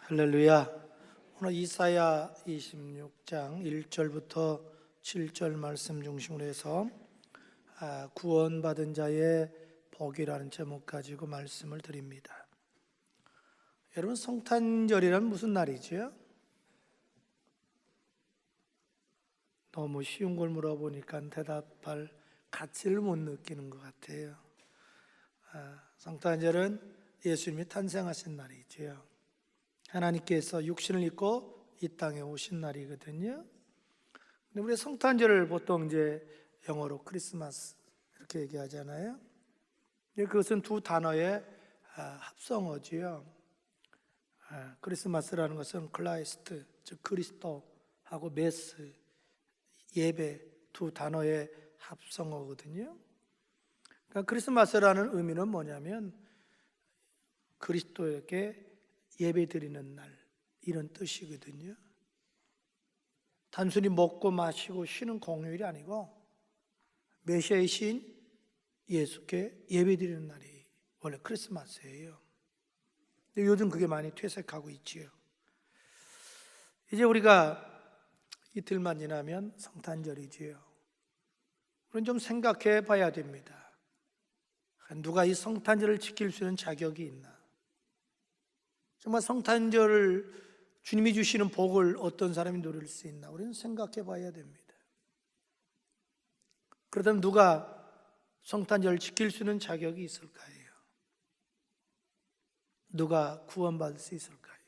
할렐루야. 오늘 이사야 26장 1절부터 7절 말씀 중심으로 해서 구원받은 자의 복이라는 제목 가지고 말씀을 드립니다. 여러분, 성탄절이란 무슨 날이죠? 너무 쉬운 걸 물어보니까 대답할 가치를 못 느끼는 것 같아요. 성탄절은 예수님이 탄생하신 날이죠. 하나님께서 육신을 입고 이 땅에 오신 날이거든요. 근데 우리 성탄절을 보통 이제 영어로 크리스마스 이렇게 얘기하잖아요. 그것은 두 단어의 합성어지요. 크리스마스라는 것은 클라이스트, 즉 그리스도하고 메스, 예배 두 단어의 합성어거든요. 그러니까 크리스마스라는 의미는 뭐냐면 그리스도에게 예배 드리는 날, 이런 뜻이거든요. 단순히 먹고 마시고 쉬는 공휴일이 아니고 메시아이신 예수께 예배 드리는 날이 원래 크리스마스예요. 근데 요즘 그게 많이 퇴색하고 있지요. 이제 우리가 이틀만 지나면 성탄절이지요. 우리는 좀 생각해 봐야 됩니다. 누가 이 성탄절을 지킬 수 있는 자격이 있나? 정말 성탄절을 주님이 주시는 복을 어떤 사람이 누릴 수 있나? 우리는 생각해 봐야 됩니다. 그렇다면 누가 성탄절을 지킬 수 있는 자격이 있을까요? 누가 구원받을 수 있을까요?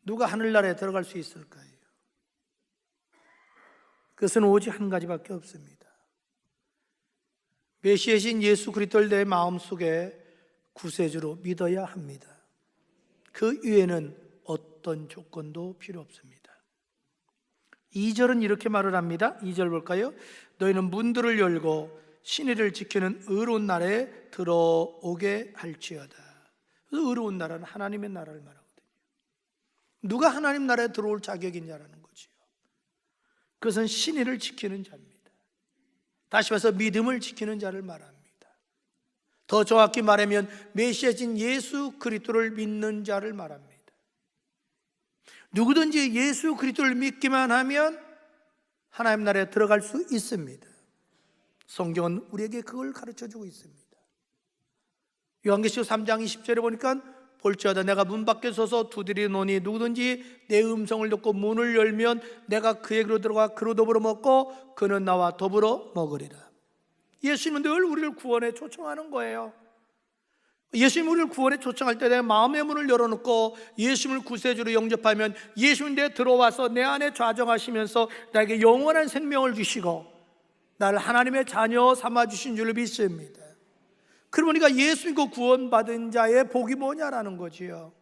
누가 하늘나라에 들어갈 수 있을까요? 그것은 오직 한 가지밖에 없습니다. 메시아신 예수 그리스도를 내 마음속에 구세주로 믿어야 합니다. 그 위에는 어떤 조건도 필요 없습니다. 2절은 이렇게 말을 합니다. 2절 볼까요? 너희는 문들을 열고 신의를 지키는 의로운 나라에 들어오게 할지어다. 의로운 나라는 하나님의 나라를 말하거든요. 누가 하나님 나라에 들어올 자격이 있냐라는 거지요. 그것은 신의를 지키는 자입니다. 다시 말해서 믿음을 지키는 자를 말합니다. 더 정확히 말하면 메시아진 예수 그리스도를 믿는 자를 말합니다. 누구든지 예수 그리스도를 믿기만 하면 하나님 나라에 들어갈 수 있습니다. 성경은 우리에게 그걸 가르쳐주고 있습니다. 요한계시록 3장 20절에 보니까 볼지어다 내가 문 밖에 서서 두드리노니 누구든지 내 음성을 듣고 문을 열면 내가 그에게로 들어가 그로 더불어 먹고 그는 나와 더불어 먹으리라. 예수님은 늘 우리를 구원에 초청하는 거예요. 예수님 우리를 구원에 초청할 때 내 마음의 문을 열어놓고 예수님을 구세주로 영접하면 예수님 내 들어와서 내 안에 좌정하시면서 나에게 영원한 생명을 주시고 나를 하나님의 자녀 삼아주신 줄을 믿습니다. 그러니까 예수 믿고 구원받은 자의 복이 뭐냐라는 거지요.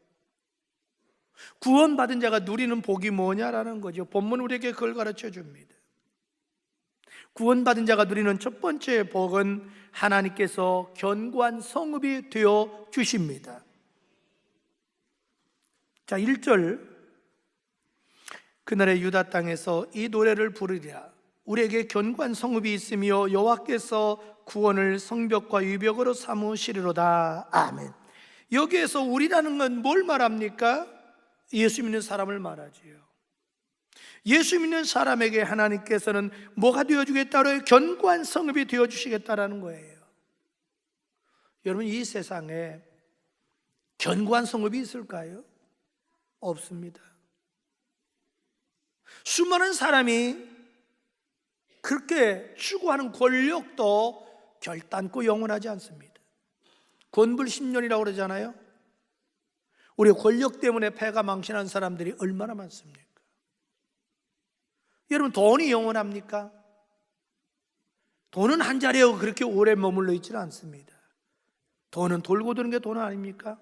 구원받은 자가 누리는 복이 뭐냐라는 거죠. 본문 우리에게 그걸 가르쳐 줍니다. 구원받은 자가 누리는 첫 번째 복은 하나님께서 견고한 성읍이 되어 주십니다. 자, 1절 그날의 유다 땅에서 이 노래를 부르리라. 우리에게 견고한 성읍이 있으며 여호와께서 구원을 성벽과 위벽으로 삼으시리로다. 아멘. 여기에서 우리라는 건 뭘 말합니까? 예수 믿는 사람을 말하지요. 예수 믿는 사람에게 하나님께서는 뭐가 되어주겠다고요? 견고한 성읍이 되어주시겠다라는 거예요. 여러분, 이 세상에 견고한 성읍이 있을까요? 없습니다. 수많은 사람이 그렇게 추구하는 권력도 결단코 영원하지 않습니다. 권불 10년이라고 그러잖아요. 우리 권력 때문에 패가 망신한 사람들이 얼마나 많습니까? 여러분, 돈이 영원합니까? 돈은 한 자리에 그렇게 오래 머물러 있지는 않습니다. 돈은 돌고 도는 게 돈 아닙니까?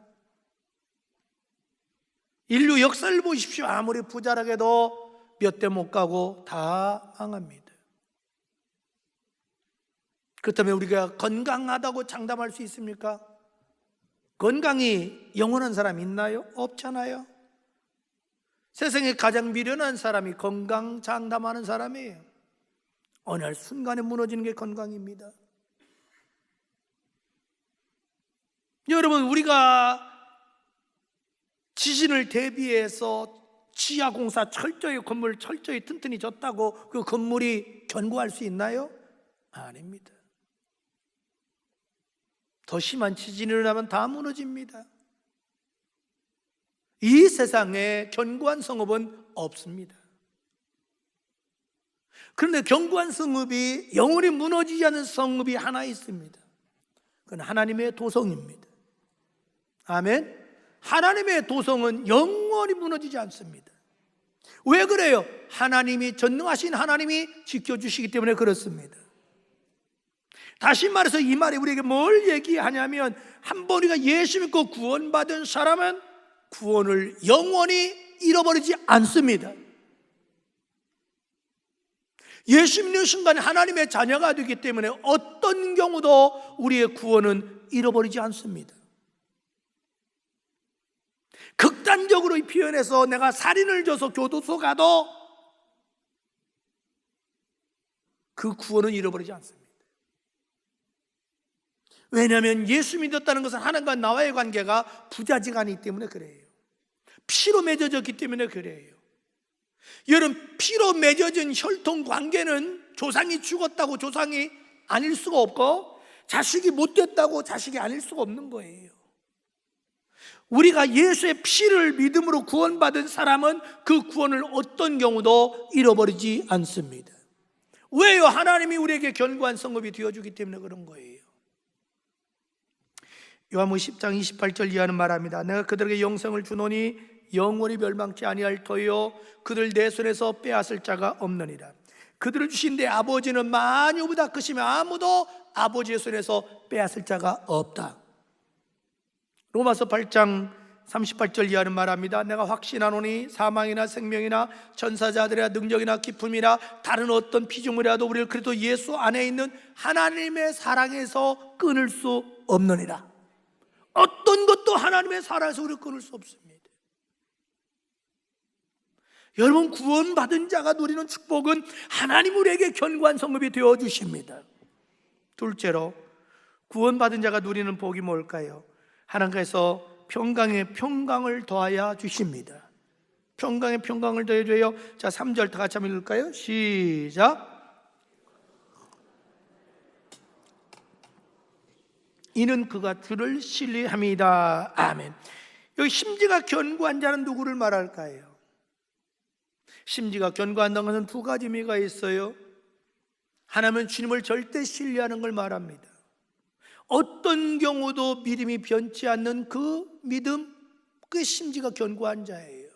인류 역사를 보십시오. 아무리 부자라게도 몇 대 못 가고 다 망합니다. 그렇다면 우리가 건강하다고 장담할 수 있습니까? 건강이 영원한 사람 있나요? 없잖아요. 세상에 가장 미련한 사람이 건강 장담하는 사람이에요. 어느 날 순간에 무너지는 게 건강입니다. 여러분, 우리가 지진을 대비해서 지하 공사 철저히 건물 철저히 튼튼히 졌다고 그 건물이 견고할 수 있나요? 아닙니다. 더 심한 지진이 일어나면 다 무너집니다. 이 세상에 견고한 성읍은 없습니다. 그런데 견고한 성읍이 영원히 무너지지 않는 성읍이 하나 있습니다. 그건 하나님의 도성입니다. 아멘. 하나님의 도성은 영원히 무너지지 않습니다. 왜 그래요? 하나님이, 전능하신 하나님이 지켜주시기 때문에 그렇습니다. 다시 말해서 이 말이 우리에게 뭘 얘기하냐면, 한 번 우리가 예수 믿고 구원받은 사람은 구원을 영원히 잃어버리지 않습니다. 예수 믿는 순간 하나님의 자녀가 되기 때문에 어떤 경우도 우리의 구원은 잃어버리지 않습니다. 극단적으로 표현해서 내가 살인을 져서 교도소 가도 그 구원은 잃어버리지 않습니다. 왜냐하면 예수 믿었다는 것은 하나님과 나와의 관계가 부자지간이기 때문에 그래요. 피로 맺어졌기 때문에 그래요. 여러분, 피로 맺어진 혈통 관계는 조상이 죽었다고 조상이 아닐 수가 없고, 자식이 못됐다고 자식이 아닐 수가 없는 거예요. 우리가 예수의 피를 믿음으로 구원받은 사람은 그 구원을 어떤 경우도 잃어버리지 않습니다. 왜요? 하나님이 우리에게 견고한 성읍이 되어주기 때문에 그런 거예요. 요한복음 10장 28절 이하는 말합니다. 내가 그들에게 영생을 주노니 영원히 멸망치 아니할 터이요 그들 내 손에서 빼앗을 자가 없느니라. 그들을 주신 내 아버지는 만유보다 크시며 아무도 아버지의 손에서 빼앗을 자가 없다. 로마서 8장 38절 이하는 말합니다. 내가 확신하노니 사망이나 생명이나 천사자들이나 능력이나 기품이나 다른 어떤 피조물이라도 우리를 그리스도 예수 안에 있는 하나님의 사랑에서 끊을 수 없느니라. 어떤 것도 하나님의 사랑에서 우리를 끊을 수 없습니다. 여러분, 구원받은 자가 누리는 축복은 하나님 우리에게 견고한 성읍이 되어주십니다. 둘째로, 구원받은 자가 누리는 복이 뭘까요? 하나님께서 평강에 평강을 더하여 주십니다. 평강에 평강을 더해줘요. 자, 3절 다 같이 한번 읽을까요? 시작. 이는 그가 주를 신뢰함이다. 아멘. 여기 심지가 견고한 자는 누구를 말할까요? 심지가 견고한다는 것은 두 가지 의미가 있어요. 하나는 주님을 절대 신뢰하는 걸 말합니다. 어떤 경우도 믿음이 변치 않는 그 믿음, 그게 심지가 견고한 자예요.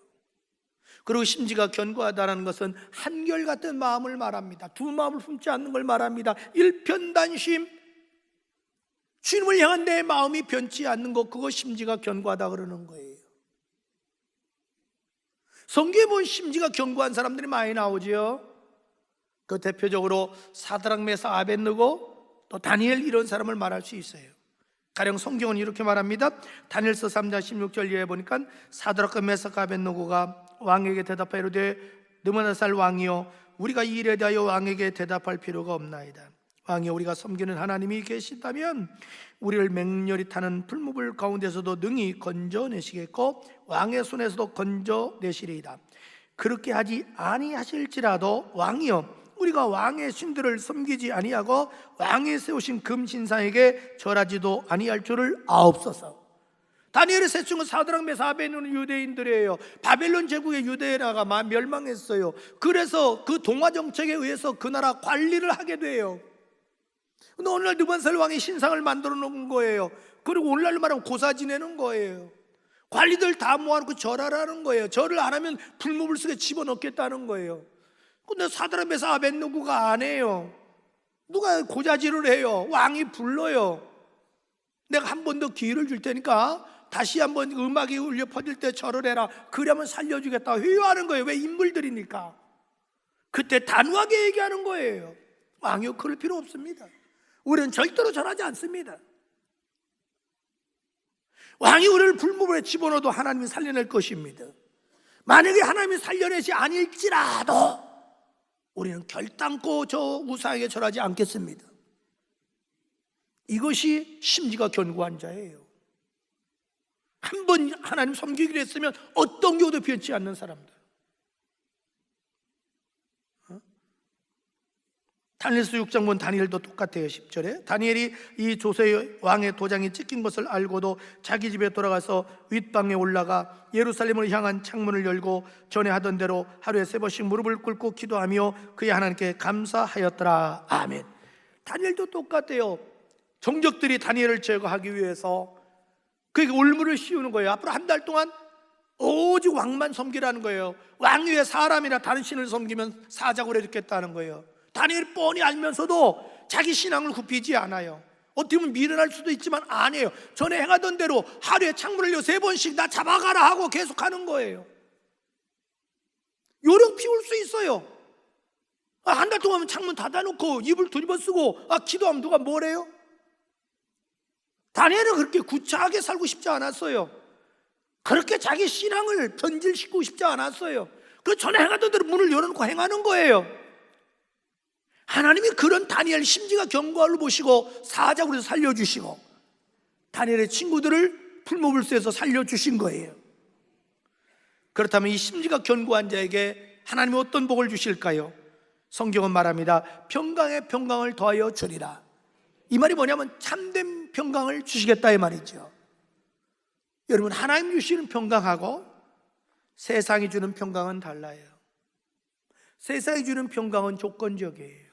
그리고 심지가 견고하다는 것은 한결같은 마음을 말합니다. 두 마음을 품지 않는 걸 말합니다. 일편단심, 주님을 향한 내 마음이 변치 않는 것, 그거 심지가 견고하다 그러는 거예요. 성경에 보면 심지가 견고한 사람들이 많이 나오죠. 그 대표적으로 사드락 메삭 아벳느고 또 다니엘, 이런 사람을 말할 수 있어요. 가령 성경은 이렇게 말합니다. 다니엘서 3장 16절 이하에 보니까 사드락과 메삭 아벳느고가 왕에게 대답하여 이르되 느부갓네살 왕이여, 우리가 이 일에 대하여 왕에게 대답할 필요가 없나이다. 왕이여, 우리가 섬기는 하나님이 계시다면 우리를 맹렬히 타는 풀무불 가운데서도 능히 건져내시겠고 왕의 손에서도 건져내시리이다. 그렇게 하지 아니하실지라도 왕이여, 우리가 왕의 신들을 섬기지 아니하고 왕이 세우신 금신상에게 절하지도 아니할 줄을 아옵소서. 다니엘의 세 친구 사드락 메삭 아벳느고는 유대인들이에요. 바벨론 제국의 유대나라가 멸망했어요. 그래서 그 동화 정책에 의해서 그 나라 관리를 하게 돼요. 근데 오늘날 느부갓네살 왕이 신상을 만들어 놓은 거예요. 그리고 오늘날로 말하면 고사 지내는 거예요. 관리들 다 모아놓고 절하라는 거예요. 절을 안 하면 불무불 속에 집어넣겠다는 거예요. 근데 사드락 메삭 아벳느고가 안 해요. 누가 고자질을 해요. 왕이 불러요. 내가 한 번 더 기회를 줄 테니까 다시 한번 음악이 울려 퍼질 때 절을 해라. 그러면 살려주겠다. 회유하는 거예요. 왜? 인물들이니까. 그때 단호하게 얘기하는 거예요. 왕이요, 그럴 필요 없습니다. 우리는 절대로 절하지 않습니다. 왕이 우리를 불무불에 집어넣어도 하나님이 살려낼 것입니다. 만약에 하나님이 살려내지 아닐지라도 우리는 결단코 저 우상에게 절하지 않겠습니다. 이것이 심지가 견고한 자예요. 한 번 하나님 섬기기로 했으면 어떤 경우도 변치 않는 사람들. 다니엘서 6장 본 다니엘도 똑같아요. 10절에 다니엘이 이 조세 왕의 도장이 찍힌 것을 알고도 자기 집에 돌아가서 윗방에 올라가 예루살렘을 향한 창문을 열고 전에 하던 대로 하루에 3번씩 무릎을 꿇고 기도하며 그의 하나님께 감사하였더라. 아멘. 다니엘도 똑같아요. 종족들이 다니엘을 제거하기 위해서 그에게 올무를 씌우는 거예요. 앞으로 한 달 동안 오직 왕만 섬기라는 거예요. 왕 위에 사람이나 다른 신을 섬기면 사자굴에 죽겠다는 거예요. 다니엘이 뻔히 알면서도 자기 신앙을 굽히지 않아요. 어떻게 보면 미련할 수도 있지만 아니에요. 전에 행하던 대로 하루에 창문을 열어 3번씩 나 잡아가라 하고 계속하는 거예요. 요령 피울 수 있어요. 한 달 동안 창문 닫아놓고 이불 뒤집어쓰고 기도하면 누가 뭐래요? 다니엘은 그렇게 구차하게 살고 싶지 않았어요. 그렇게 자기 신앙을 변질시키고 싶지 않았어요. 그래서 전에 행하던 대로 문을 열어놓고 행하는 거예요. 하나님이 그런 다니엘 심지가 견고함을 보시고 사자굴에서 살려주시고 다니엘의 친구들을 풀무불소에서 살려주신 거예요. 그렇다면 이 심지가 견고한 자에게 하나님이 어떤 복을 주실까요? 성경은 말합니다. 평강에 평강을 더하여 주리라. 이 말이 뭐냐면 참된 평강을 주시겠다 이 말이죠. 여러분, 하나님 주시는 평강하고 세상이 주는 평강은 달라요. 세상이 주는 평강은 조건적이에요.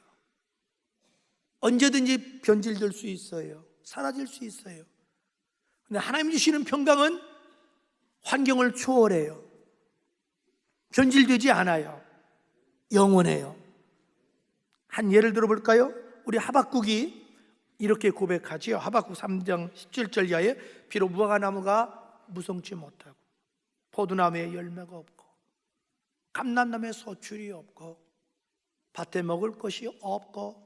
언제든지 변질될 수 있어요. 사라질 수 있어요. 근데 하나님 주시는 평강은 환경을 초월해요. 변질되지 않아요. 영원해요. 한 예를 들어볼까요? 우리 하박국이 이렇게 고백하지요. 하박국 3장 17절 이하에 비록 무화과나무가 무성치 못하고 포도나무에 열매가 없고 감람나무에 소출이 없고 밭에 먹을 것이 없고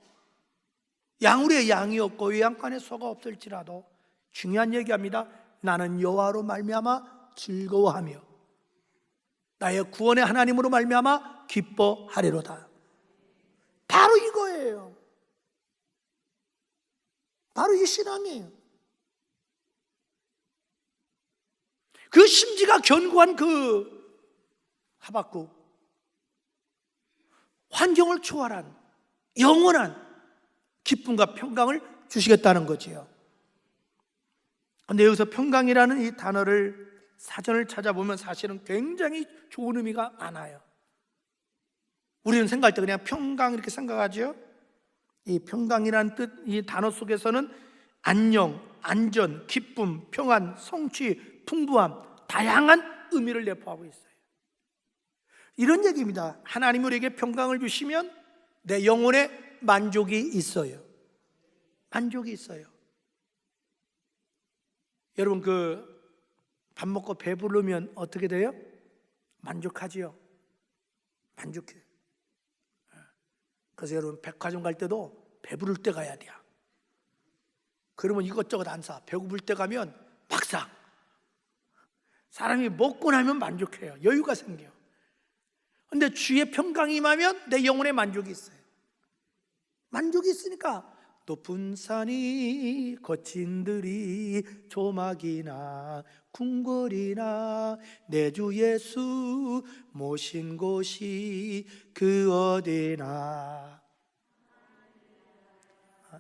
양우리에 양이 없고 외양간에 소가 없을지라도 중요한 얘기합니다. 나는 여호와로 말미암아 즐거워하며 나의 구원의 하나님으로 말미암아 기뻐하리로다. 바로 이거예요. 바로 이 신앙이에요. 그 심지가 견고한 그 하박국, 환경을 초월한 영원한 기쁨과 평강을 주시겠다는 거지요. 그런데 여기서 평강이라는 이 단어를 사전을 찾아보면 사실은 굉장히 좋은 의미가 많아요. 우리는 생각할 때 그냥 평강 이렇게 생각하죠. 이 평강이라는 뜻, 이 단어 속에서는 안녕, 안전, 기쁨, 평안, 성취, 풍부함, 다양한 의미를 내포하고 있어요. 이런 얘기입니다. 하나님이 우리에게 평강을 주시면 내 영혼에 만족이 있어요. 만족이 있어요. 여러분, 밥 먹고 배부르면 어떻게 돼요? 만족하지요. 만족해요. 그래서 여러분, 백화점 갈 때도 배부를 때 가야 돼요. 그러면 이것저것 안 사. 배고플 때 가면 막 사. 사람이 먹고 나면 만족해요. 여유가 생겨요. 근데 주의 평강이 임하면 내 영혼에 만족이 있어요. 만족이 있으니까 높은 산이 거친 들이 조막이나 궁궐이나 내 주 예수 모신 곳이 그 어디나.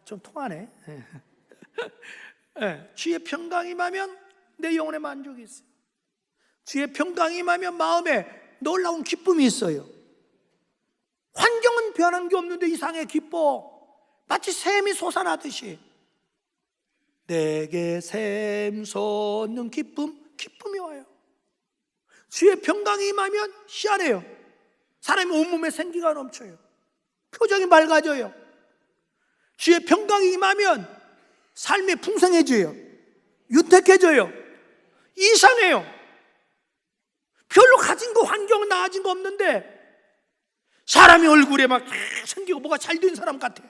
좀 통하네. 주의 평강이 임하면 내 영혼에 만족이 있어요. 주의 평강이 임하면 마음에 놀라운 기쁨이 있어요. 환경은 변한 게 없는데 이상해 기뻐. 마치 샘이 솟아나듯이 내게 샘 솟는 기쁨이 와요. 주의 평강이 임하면 희한해요. 사람이 온몸에 생기가 넘쳐요. 표정이 맑아져요. 주의 평강이 임하면 삶이 풍성해져요. 윤택해져요. 이상해요. 별로 가진 거, 환경은 나아진 거 없는데 사람이 얼굴에 막 생기고 뭐가 잘 된 사람 같아.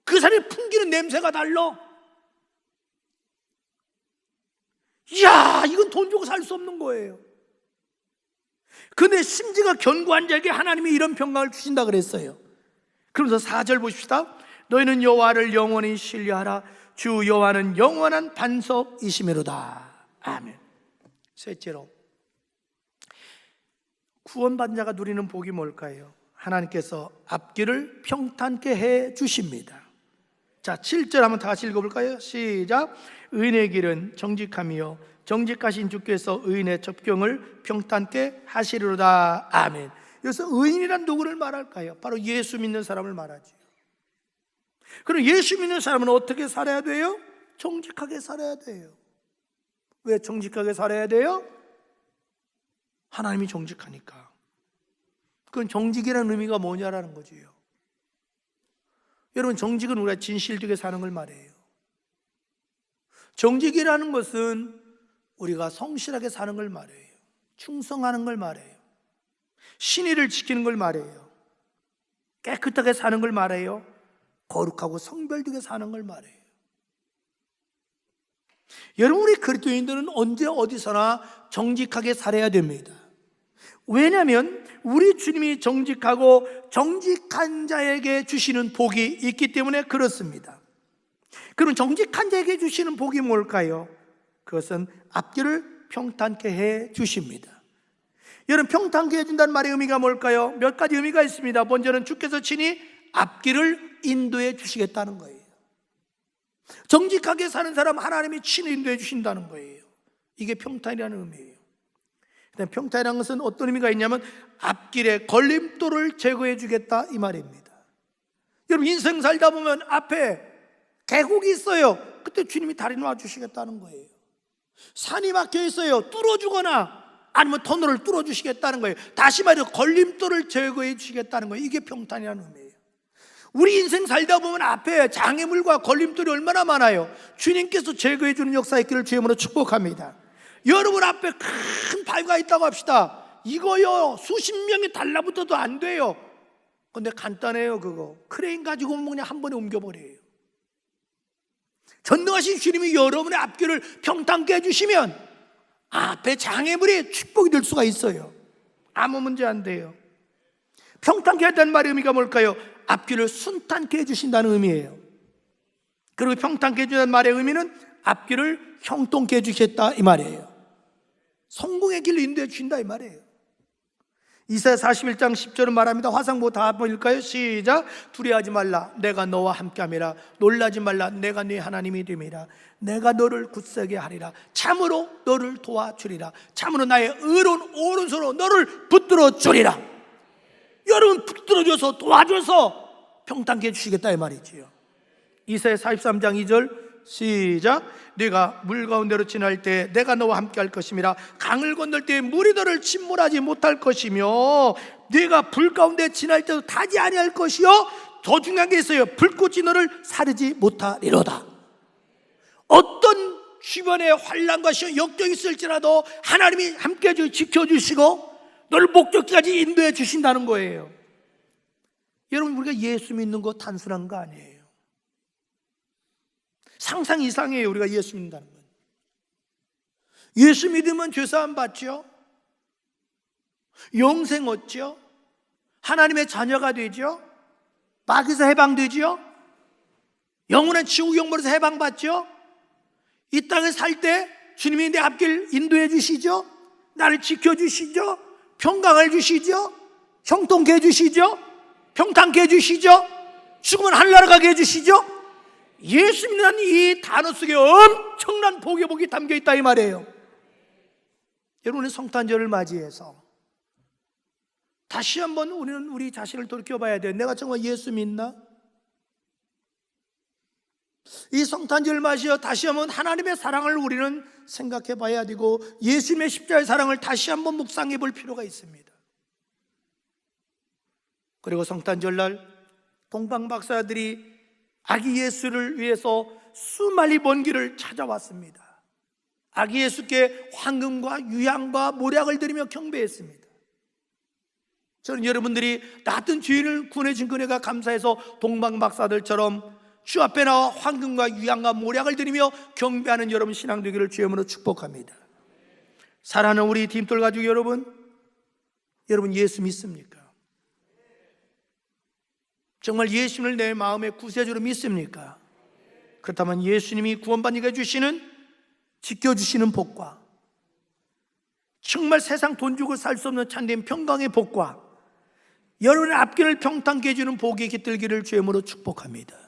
그 사람이 풍기는 냄새가 달라. 이야, 이건 돈 주고 살 수 없는 거예요. 근데 심지가 견고한 자에게 하나님이 이런 평강을 주신다 그랬어요. 그러면서 4절 보십시다. 너희는 여호와를 영원히 신뢰하라. 주 여호와는 영원한 반석이시미로다. 아멘. 셋째로, 구원받은 자가 누리는 복이 뭘까요? 하나님께서 앞길을 평탄케 해 주십니다. 자, 7절 한번 다 같이 읽어볼까요? 시작. 의인의 길은 정직함이요 정직하신 주께서 의인의 접경을 평탄케 하시리로다. 아멘. 여기서 의인이란 누구를 말할까요? 바로 예수 믿는 사람을 말하죠. 그럼 예수 믿는 사람은 어떻게 살아야 돼요? 정직하게 살아야 돼요. 왜 정직하게 살아야 돼요? 하나님이 정직하니까. 그건 정직이라는 의미가 뭐냐라는 거지요. 여러분, 정직은 우리가 진실되게 사는 걸 말해요. 정직이라는 것은 우리가 성실하게 사는 걸 말해요. 충성하는 걸 말해요. 신의를 지키는 걸 말해요. 깨끗하게 사는 걸 말해요. 거룩하고 성별되게 사는 걸 말해요. 여러분, 우리 그리스도인들은 언제 어디서나 정직하게 살아야 됩니다. 왜냐하면 우리 주님이 정직하고 정직한 자에게 주시는 복이 있기 때문에 그렇습니다. 그럼 정직한 자에게 주시는 복이 뭘까요? 그것은 앞길을 평탄케 해 주십니다. 여러분, 평탄케 해준다는 말의 의미가 뭘까요? 몇 가지 의미가 있습니다. 먼저는 주께서 친히 앞길을 인도해 주시겠다는 거예요. 정직하게 사는 사람 하나님이 친히 인도해 주신다는 거예요. 이게 평탄이라는 의미예요. 평탄이라는 것은 어떤 의미가 있냐면 앞길에 걸림돌을 제거해 주겠다 이 말입니다. 여러분, 인생 살다 보면 앞에 계곡이 있어요. 그때 주님이 다리 놔주시겠다는 거예요. 산이 막혀 있어요. 뚫어주거나 아니면 터널을 뚫어주시겠다는 거예요. 다시 말해서 걸림돌을 제거해 주시겠다는 거예요. 이게 평탄이라는 의미예요. 우리 인생 살다 보면 앞에 장애물과 걸림돌이 얼마나 많아요. 주님께서 제거해 주는 역사 있기를 주님으로 축복합니다. 여러분 앞에 큰 바위가 있다고 합시다. 이거요 수십 명이 달라붙어도 안 돼요. 근데 간단해요. 그거 크레인 가지고 오면 그냥 한 번에 옮겨버려요. 전능하신 주님이 여러분의 앞길을 평탄케 해주시면 앞에 장애물이 축복이 될 수가 있어요. 아무 문제 안 돼요. 평탄케 한다는 말의 의미가 뭘까요? 앞길을 순탄케 해주신다는 의미예요. 그리고 평탄케 해주는 말의 의미는 앞길을 형통케 해주셨다 이 말이에요. 성공의 길로 인도해 주신다 이 말이에요. 이사야 41장 10절은 말합니다. 화상보 다 보일까요? 시작. 두려워하지 말라 내가 너와 함께함이라. 놀라지 말라 내가 네 하나님이 됨이라. 내가 너를 굳세게 하리라. 참으로 너를 도와주리라. 참으로 나의 의로운 오른손으로 너를 붙들어 주리라. 여러분 붙들어줘서 도와줘서 평탄케 해주시겠다 이 말이지요. 이사야 43장 2절 시작. 네가 물 가운데로 지날 때 내가 너와 함께 할 것임이라. 강을 건널 때 물이 너를 침몰하지 못할 것이며 네가 불 가운데 지날 때도 타지 아니할 것이요 더 중요한 게 있어요. 불꽃이 너를 사르지 못하리로다. 어떤 주변에 환난과 역경이 있을지라도 하나님이 함께 지켜주시고 너를 목적지까지 인도해 주신다는 거예요. 여러분, 우리가 예수 믿는 거 단순한 거 아니에요. 상상 이상이에요. 우리가 예수 믿는다는 건. 예수 믿으면 죄사함 받죠. 영생 얻죠. 하나님의 자녀가 되죠. 마귀에서 해방되죠. 영원한 지옥 영벌에서 해방받죠. 이 땅에 살 때 주님이 내 앞길 인도해 주시죠. 나를 지켜주시죠. 평강을 주시죠. 형통케 해주시죠. 평탄케 해주시죠. 죽으면 하늘나라 가게 해주시죠. 예수 믿는 이 단어 속에 엄청난 복의 복이 담겨 있다 이 말이에요. 여러분의 성탄절을 맞이해서 다시 한번 우리는 우리 자신을 돌이켜봐야 돼요. 내가 정말 예수 믿나? 이 성탄절을 맞이해 다시 한번 하나님의 사랑을 우리는 생각해 봐야 되고 예수님의 십자가의 사랑을 다시 한번 묵상해 볼 필요가 있습니다. 그리고 성탄절날 동방박사들이 아기 예수를 위해서 수많이 먼 길을 찾아왔습니다. 아기 예수께 황금과 유향과 모략을 드리며 경배했습니다. 저는 여러분들이 나 같은 죄인을 구원해준 그네가 감사해서 동방박사들처럼 주 앞에 나와 황금과 유향과 모략을 드리며 경배하는 여러분 신앙 되기를 주님으로 축복합니다. 사랑하는 우리 디딤돌 가족 여러분 예수 믿습니까? 정말 예수님을 내 마음의 구세주로 믿습니까? 그렇다면 예수님이 구원받게 해주시는 지켜주시는 복과 정말 세상 돈 주고 살 수 없는 참된 평강의 복과 여러분의 앞길을 평탄케 해주는 복이 깃들기를 주의 이름으로 축복합니다.